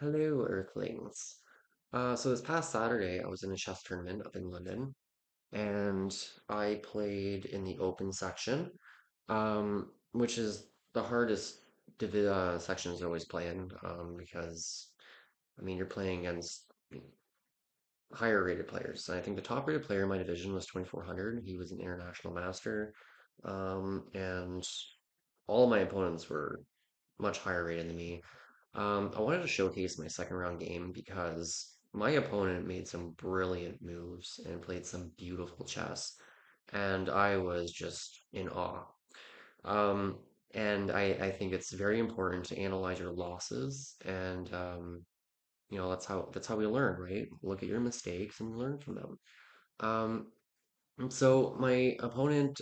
Hello, Earthlings. So this past Saturday, I was in a chess tournament up in London, and I played in the open section, which is the hardest section to always play in, because I mean you're playing against higher rated players. I think the top rated player in my division was 2400. He was an international master, and all of my opponents were much higher rated than me. I wanted to showcase my second round game because my opponent made some brilliant moves and played some beautiful chess, and I was just in awe. Um, and I think it's very important to analyze your losses, and that's how we learn, right? Look at your mistakes and learn from them. Um, and so my opponent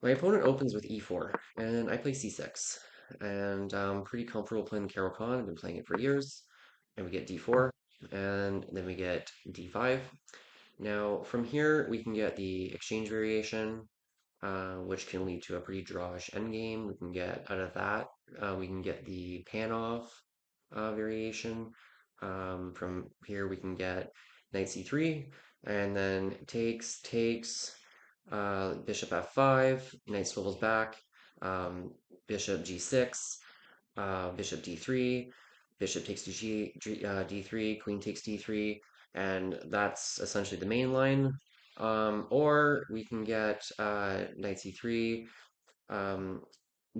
opens with e4, and I play c6. And I'm pretty comfortable playing the Caro-Kann. I've been playing it for years. And we get d4, and then we get d5. Now, from here, we can get the exchange variation, which can lead to a pretty drawish endgame. We can get out of that, we can get the Panov variation. From here, we can get knight c3, and then takes, bishop f5, knight swivels back, um, bishop g6, bishop d3, bishop takes to d3, queen takes d3, and that's essentially the main line. Or we can get knight c3, um,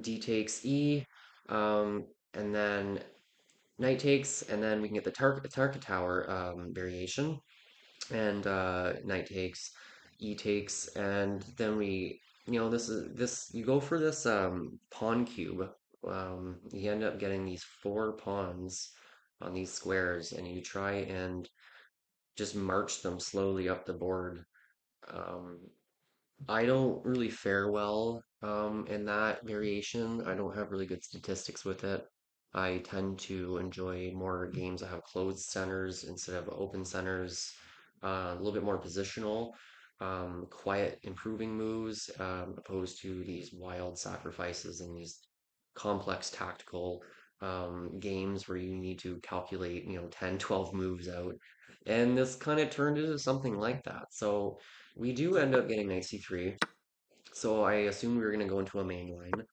d takes e, um, and then knight takes, and then we can get the Tarka Tower variation, and knight takes, e takes, and then this you go for this pawn cube. You end up getting these four pawns on these squares, and you try and just march them slowly up the board. Um, I don't really fare well in that variation. I don't have really good statistics with it. I tend to enjoy more games that have closed centers instead of open centers, a little bit more positional, quiet improving moves, opposed to these wild sacrifices and these complex tactical games where you need to calculate, 10, 12 moves out. And this kind of turned into something like that. So we do end up getting knight c3. So I assumed we were going to go into a main line.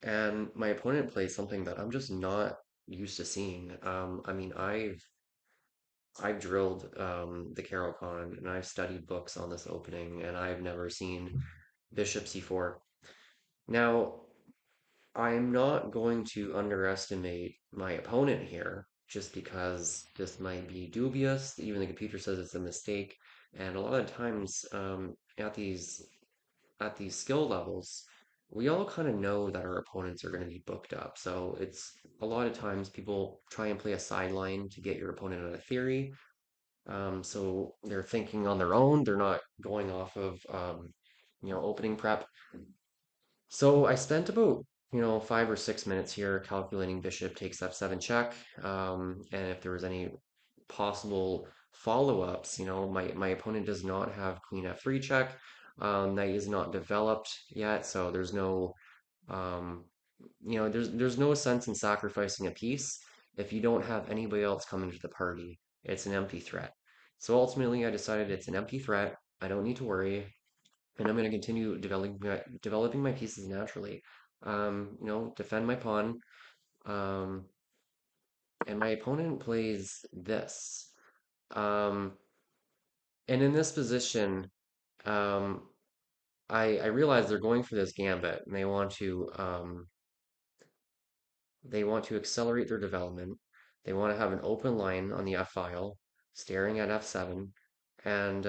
And my opponent plays something that I'm just not used to seeing. I mean, I've drilled the Caro-Kann and I've studied books on this opening, and I've never seen bishop c4. Now, I'm not going to underestimate my opponent here just because this might be dubious. Even the computer says it's a mistake. And a lot of times, at these skill levels, we all kind of know that our opponents are going to be booked up. So it's a lot of times people try and play a sideline to get your opponent out of theory. So they're thinking on their own. They're not going off of opening prep. So I spent about 5 or 6 minutes here calculating bishop takes f7 check, and if there was any possible follow-ups. My opponent does not have queen f3 check. Knight is not developed yet, so um, there's no sense in sacrificing a piece if you don't have anybody else coming to the party. It's an empty threat. So ultimately, I decided it's an empty threat. I don't need to worry, and I'm going to continue developing my pieces naturally. Defend my pawn. Um, and my opponent plays this. Um, and in this position, um, I realize they're going for this gambit, and they want to accelerate their development. They want to have an open line on the F file, staring at F7, and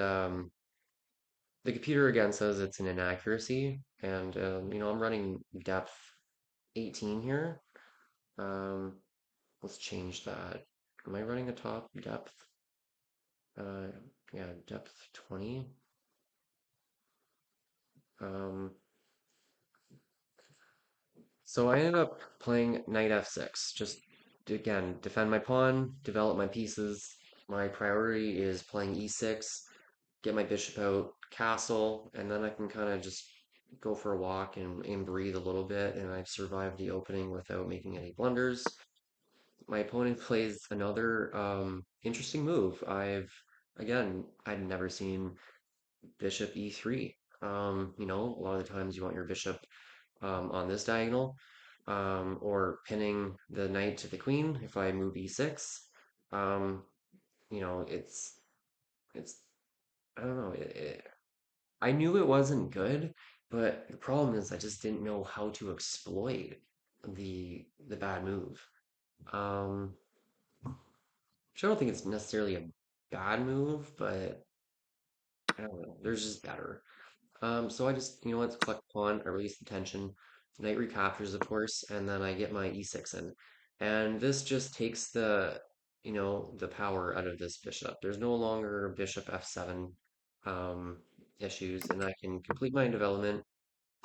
the computer again says it's an inaccuracy, and I'm running depth 18 here. Um, let's change that. Am I running a top depth? Uh, yeah, depth 20. Um, so I ended up playing knight f6, just again defend my pawn, develop my pieces. My priority is playing e6, get my bishop out, castle, and then I can kind of just go for a walk and breathe a little bit, and I've survived the opening without making any blunders. my opponent plays another interesting move. I'd never seen bishop e3. A lot of the times you want your bishop on this diagonal, or pinning the knight to the queen if I move e6. Um, it's I don't know. I knew it wasn't good, but the problem is I just didn't know how to exploit the bad move. Um, which I don't think it's necessarily a bad move, but I don't know. There's just better. So I just, let's collect pawn. I release the tension. Knight recaptures, of course, and then I get my e6 in. And this just takes the power out of this bishop. There's no longer bishop f7 um, issues, and I can complete my development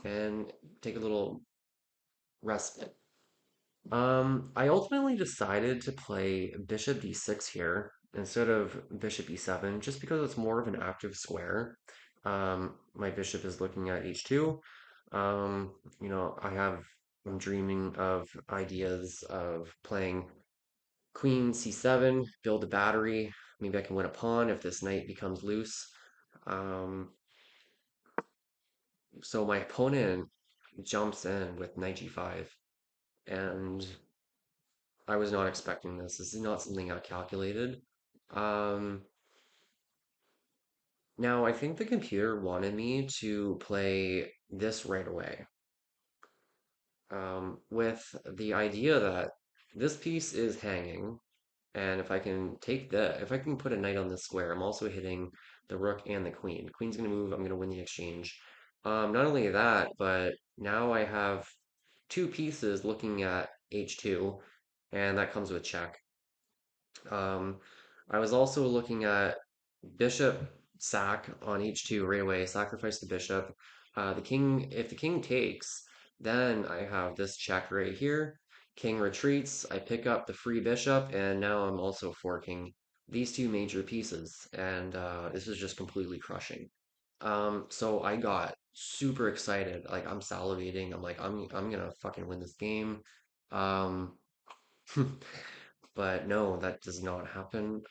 and take a little respite. I ultimately decided to play bishop d6 here instead of bishop e7 just because it's more of an active square. My bishop is looking at h2. I'm dreaming of ideas of playing queen c7, build a battery. Maybe I can win a pawn if this knight becomes loose. Um, so my opponent jumps in with knight g5, and I was not expecting this. This is not something I calculated. Um, Now, I think the computer wanted me to play this right away, with the idea that this piece is hanging, and if I can put a knight on this square, I'm also hitting the rook and the queen. Queen's gonna move, I'm gonna win the exchange. Not only that, but now I have two pieces looking at h2, and that comes with check. Um, I was also looking at bishop sack on h2 right away, sacrifice the bishop. If the king takes, then I have this check right here. King retreats, I pick up the free bishop, and now I'm also forking these two major pieces, and this is just completely crushing. So I got super excited, like I'm salivating. I'm like, I'm gonna fucking win this game. Um, but no, that does not happen.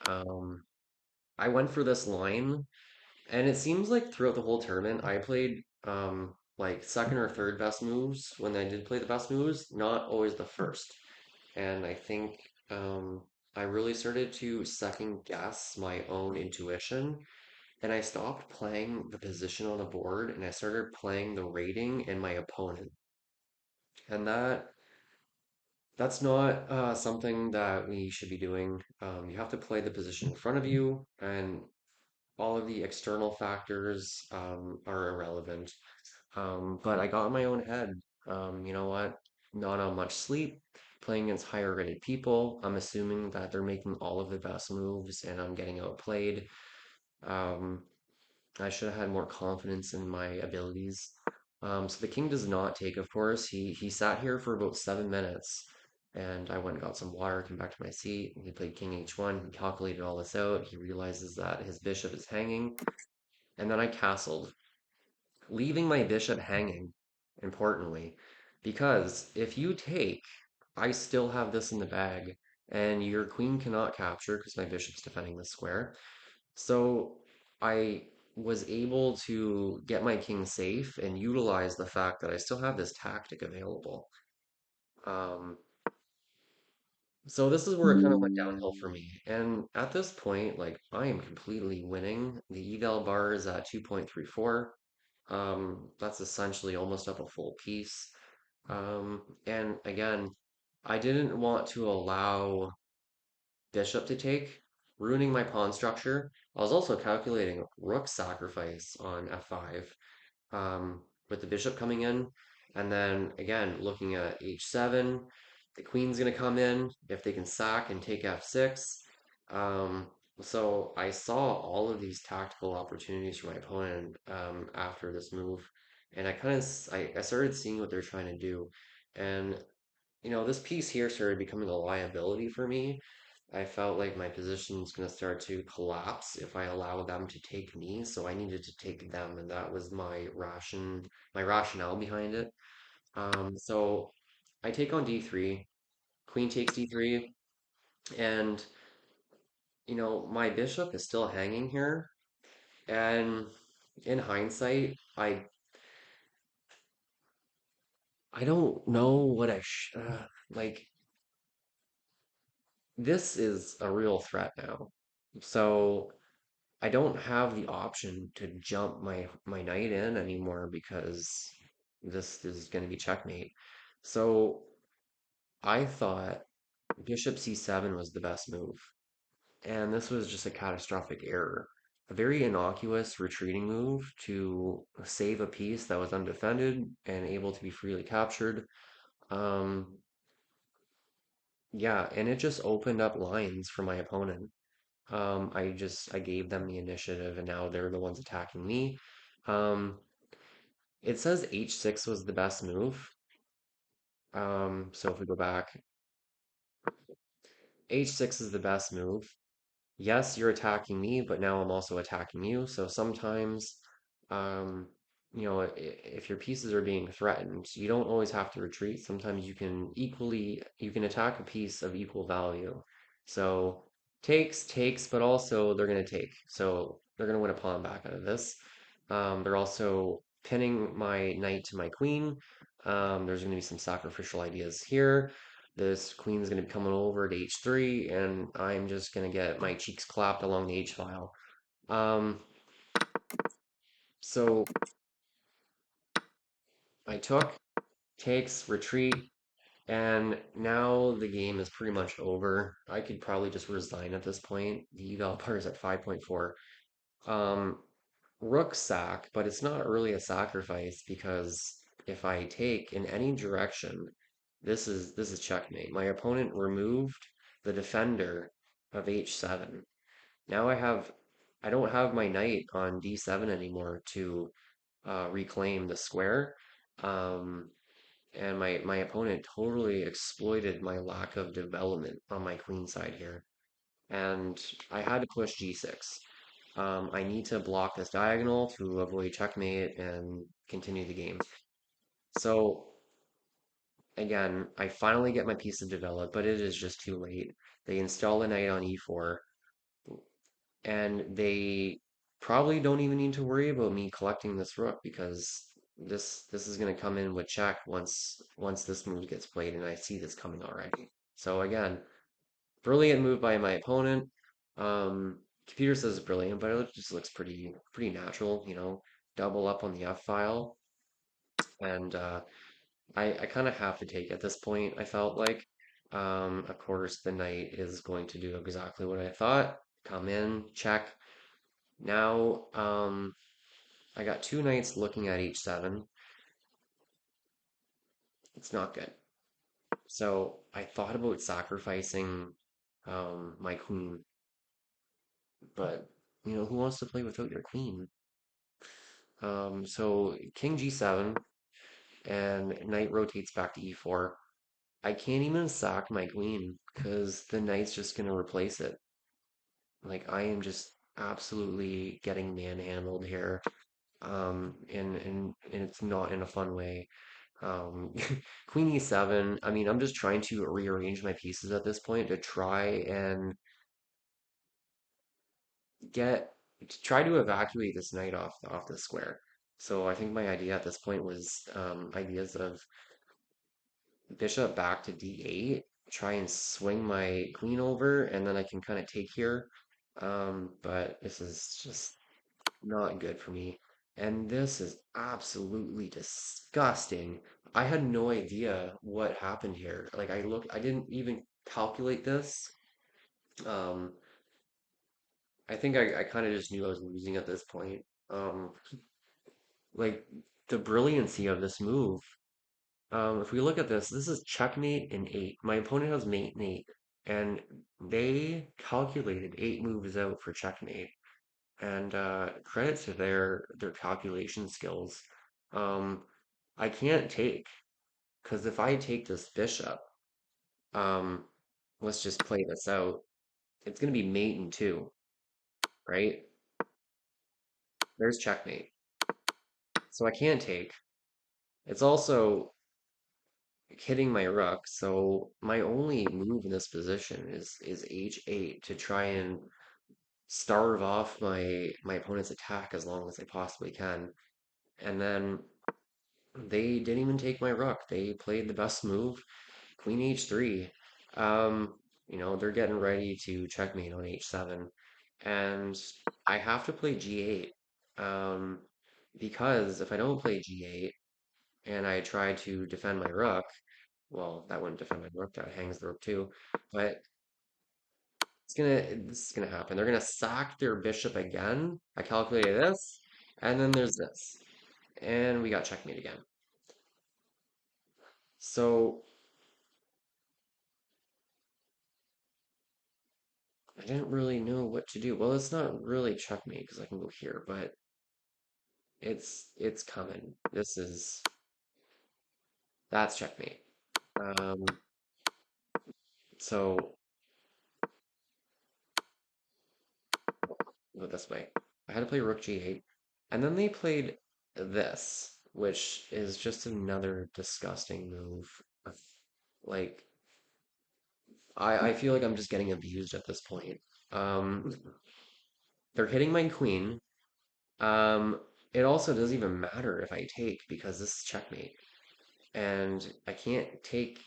I went for this line, and it seems like throughout the whole tournament, I played like second or third best moves when I did play the best moves, not always the first. And I think I really started to second guess my own intuition, and I stopped playing the position on the board, and I started playing the rating and my opponent. And that's not something that we should be doing. You have to play the position in front of you, and all of the external factors are irrelevant. But I got in my own head. You know what? Not on much sleep, playing against higher rated people. I'm assuming that they're making all of the best moves and I'm getting outplayed. Um, I should have had more confidence in my abilities. So the king does not take, of course. He sat here for about 7 minutes, and I went and got some water, came back to my seat. He played king h1. He calculated all this out. He realizes that his bishop is hanging, and then I castled, leaving my bishop hanging, importantly, because if you take, I still have this in the bag, and your queen cannot capture because my bishop's defending the square. So I was able to get my king safe and utilize the fact that I still have this tactic available. Um, so this is where it kind of went downhill for me. And at this point, like I am completely winning. The eval bar is at 2.34. That's essentially almost up a full piece. And again, I didn't want to allow bishop to take, ruining my pawn structure. I was also calculating rook sacrifice on f5, with the bishop coming in. And then again, looking at h7, the queen's going to come in if they can sack and take f6. Um, so I saw all of these tactical opportunities for my opponent after this move. And I started seeing what they're trying to do. And this piece here started becoming a liability for me. I felt like my position's going to start to collapse if I allow them to take me, so I needed to take them, and that was my rationale behind it. So I take on d3, queen takes d3. And, my bishop is still hanging here. And in hindsight, I don't know what like. This is a real threat now. So I don't have the option to jump my knight in anymore because this is going to be checkmate. So I thought bishop c7 was the best move, and this was just a catastrophic error. A very innocuous retreating move to save a piece that was undefended and able to be freely captured. Um, yeah, and it just opened up lines for my opponent. I gave them the initiative, and now they're the ones attacking me. Um, it says h6 was the best move. So if we go back, h6 is the best move. Yes, you're attacking me, but now I'm also attacking you. So sometimes, um, if your pieces are being threatened, you don't always have to retreat. Sometimes you can attack a piece of equal value. So takes, but also they're gonna take. So they're gonna win a pawn back out of this. They're also pinning my knight to my queen. There's gonna be some sacrificial ideas here. This queen's going to be coming over to h3, and I'm just going to get my cheeks clapped along the h file. Um, so I took, takes, retreat, and now the game is pretty much over. I could probably just resign at this point. The eval bar is at 5.4. Um, Rook sack, but it's not really a sacrifice because if I take in any direction, this is checkmate. My opponent removed the defender of h7. Now I don't have my knight on d7 anymore to reclaim the square. Um, and my opponent totally exploited my lack of development on my queen side here. And I had to push g6. I need to block this diagonal to avoid checkmate and continue the game. So again, I finally get my piece to develop, but it is just too late. They install a knight on e4, and they probably don't even need to worry about me collecting this rook because this is going to come in with check once this move gets played, and I see this coming already. So again, brilliant move by my opponent. Computer says it's brilliant, but it just looks pretty natural, double up on the F file, and I kind of have to take at this point. I felt like, of course, the knight is going to do exactly what I thought. Come in, check. Now, I got two knights looking at h7. It's not good. So I thought about sacrificing my queen, but who wants to play without your queen? So king g7 and knight rotates back to e4. I can't even sack my queen because the knight's just gonna replace it. Like I am just absolutely getting manhandled here. And it's not in a fun way. Um, Queen e7. I mean, I'm just trying to rearrange my pieces at this point to get try to evacuate this knight off the square. So I think my idea at this point was ideas of bishop back to d8, try and swing my queen over, and then I can kind of take here. But this is just not good for me. And this is absolutely disgusting. I had no idea what happened here. Like I didn't even calculate this. Um, I think I kind of just knew I was losing at this point. Like the brilliancy of this move. If we look at this, this is checkmate in eight. My opponent has mate in eight, and they calculated eight moves out for checkmate. And credit to their calculation skills. Um, I can't take because if I take this bishop, um, let's just play this out. It's gonna be mate in two, right? There's checkmate. So I can't take. It's also hitting my rook. So my only move in this position is h8 to try and starve off my opponent's attack as long as I possibly can. And then they didn't even take my rook. They played the best move, Queen h3. Um, they're getting ready to checkmate on h7. And I have to play g8. Um, because if I don't play g8 and I try to defend my rook, well, that wouldn't defend my rook, that hangs the rook too. But this is gonna happen. They're gonna sack their bishop again. I calculated this, and then there's this. And we got checkmate again. So I didn't really know what to do. Well, it's not really checkmate because I can go here, but it's coming. That's checkmate. Um, so go this way. I had to play rook g8, and then they played this, which is just another disgusting move. Like I feel like I'm just getting abused at this point. Um, they're hitting my queen. Um, it also doesn't even matter if I take because this is checkmate. And I can't take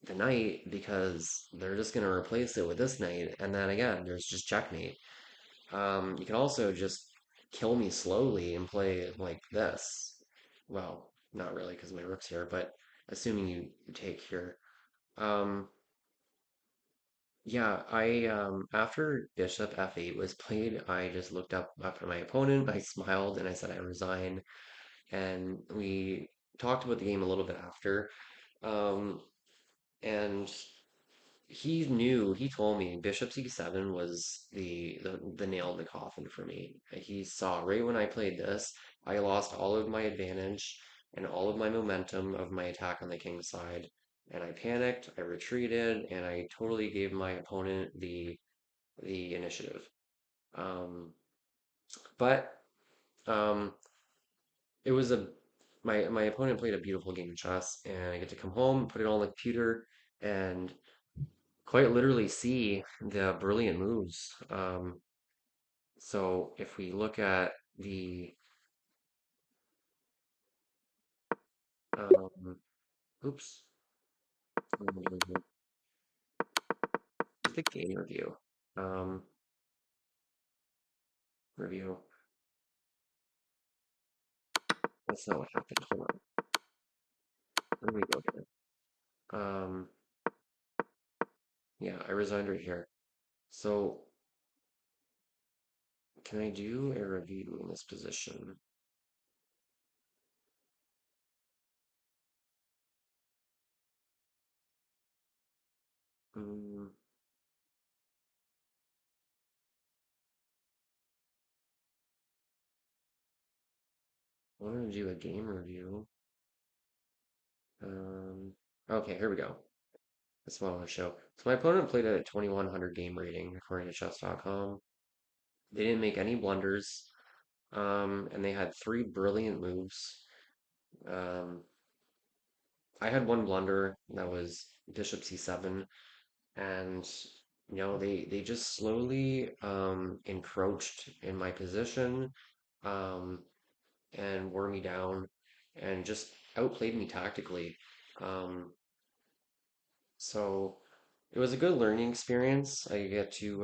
the knight because they're just gonna replace it with this knight, and then again, there's just checkmate. You can also just kill me slowly and play like this. Well, not really because my rook's here, but assuming you take here. Um, yeah, I after bishop f8 was played, I just looked up at my opponent, I smiled, and I said I resign. And we talked about the game a little bit after. Um, and he told me bishop c7 was the nail in the coffin for me. He saw right when I played this, I lost all of my advantage and all of my momentum of my attack on the king side. And I panicked, I retreated, and I totally gave my opponent the initiative. Um, but um, it was a my opponent played a beautiful game of chess, and I get to come home, put it on the computer, and quite literally see the brilliant moves. So if we look at the um, oops, the game review, um, review. That's not what happened. Hold on, where do we go again? Yeah, I resigned right here. So can I do a review in this position? Um, I want to do a game review. Um, okay, here we go. That's what I want to show. So my opponent played at a 2100 game rating according to chess.com. They didn't make any blunders, and they had three brilliant moves. Um, I had one blunder that was bishop c7, and they just slowly encroached in my position, um, and wore me down, and just outplayed me tactically. Um, So it was a good learning experience. I get to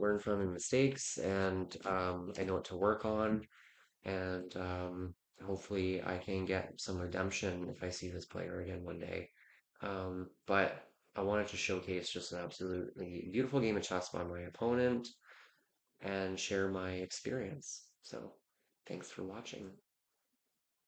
learn from my mistakes, and I know what to work on, and hopefully I can get some redemption if I see this player again one day. But I wanted to showcase just an absolutely beautiful game of chess by my opponent and share my experience. So thanks for watching.